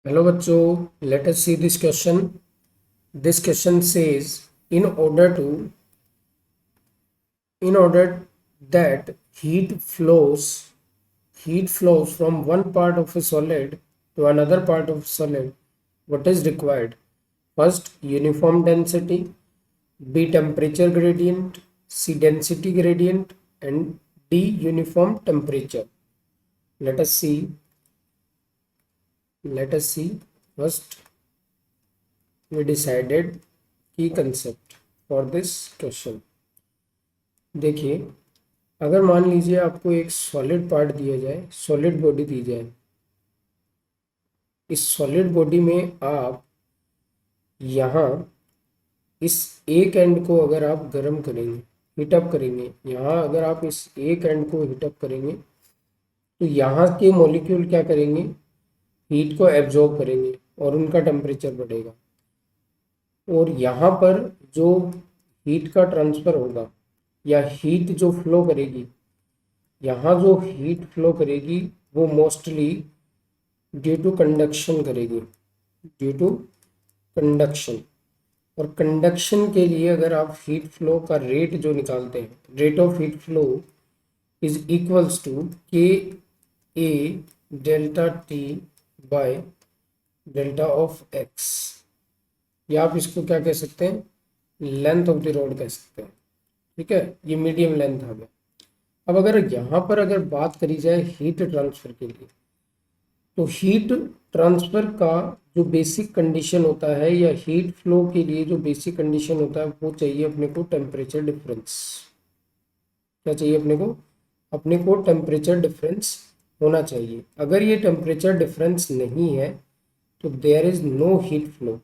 Hello bachcho, let us see this question. This question says in order that heat flows from one part of a solid to another part of solid, what is required? First, uniform density, B temperature gradient, C density gradient, and D uniform temperature. Let us see. First, we decided key concept for this question. देखिए, अगर मान लीजिए आपको एक solid part दिया जाए, solid body दी जाए, इस सॉलिड बॉडी में आप यहाँ इस एक एंड को अगर आप गर्म करेंगे, हीटअप करेंगे, यहाँ अगर आप इस एक एंड को हीटअप करेंगे तो यहाँ के मॉलिक्यूल क्या करेंगे, हीट को एब्जॉर्ब करेंगे और उनका टेम्परेचर बढ़ेगा। और यहाँ पर जो हीट का ट्रांसफ़र होगा या हीट जो फ्लो करेगी, यहाँ जो हीट फ्लो करेगी वो मोस्टली ड्यू टू कंडक्शन करेगी, ड्यू टू कंडक्शन। और कंडक्शन के लिए अगर आप हीट फ्लो का रेट जो निकालते हैं, rate of heat flow is equals to k A delta t by delta of x, या आप इसको क्या कह सकते हैं, लेंथ ऑफ द रॉड कह सकते हैं। ठीक है, ये मीडियम लेंथ आ गया। अब अगर यहाँ पर अगर बात करी जाए हीट ट्रांसफ़र के लिए, तो हीट ट्रांसफ़र का जो बेसिक कंडीशन होता है या हीट फ्लो के लिए जो बेसिक कंडीशन होता है वो चाहिए अपने को टेम्परेचर डिफरेंस। क्या चाहिए अपने को टेम्परेचर डिफरेंस होना चाहिए। अगर ये टेम्परेचर डिफरेंस नहीं है तो there is no heat flow.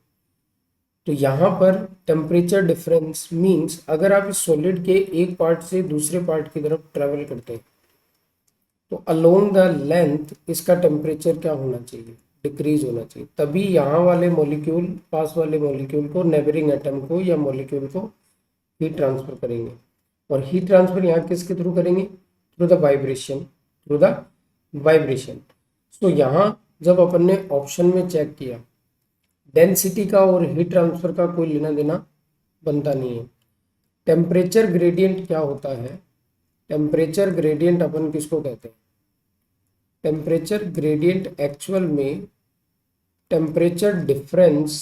तो यहाँ पर टेम्परेचर डिफरेंस मीन्स अगर आप इस सॉलिड के एक पार्ट से दूसरे पार्ट की तरफ ट्रेवल करते हैं तो अलोंग द लेंथ इसका टेम्परेचर क्या होना चाहिए, डिक्रीज होना चाहिए। तभी यहाँ वाले मॉलिक्यूल पास वाले मॉलिक्यूल को, नेबरिंग एटम को या मॉलिक्यूल को हीट ट्रांसफ़र करेंगे। और हीट ट्रांसफ़र यहाँ किसके थ्रू करेंगे, थ्रू द वाइब्रेशन। तो यहाँ जब अपन ने ऑप्शन में चेक किया, डेंसिटी का और हीट ट्रांसफ़र का कोई लेना देना बनता नहीं है। टेम्परेचर ग्रेडियंट क्या होता है, टेम्परेचर ग्रेडियंट अपन किसको कहते हैं, टेम्परेचर ग्रेडियंट एक्चुअल में temperature difference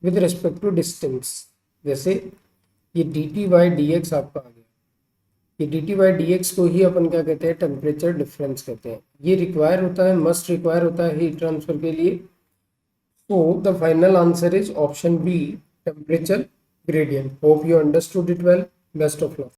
with respect to distance. जैसे ये d t by d x आपका आ गया, ये d t by d x को ही अपन क्या कहते हैं, टेम्परेचर डिफरेंस कहते हैं। ये रिक्वायर होता है, मस्ट रिक्वायर होता है हीट ट्रांसफ़र के लिए। So the final answer is option B, temperature gradient. Hope you understood it well. Best of luck.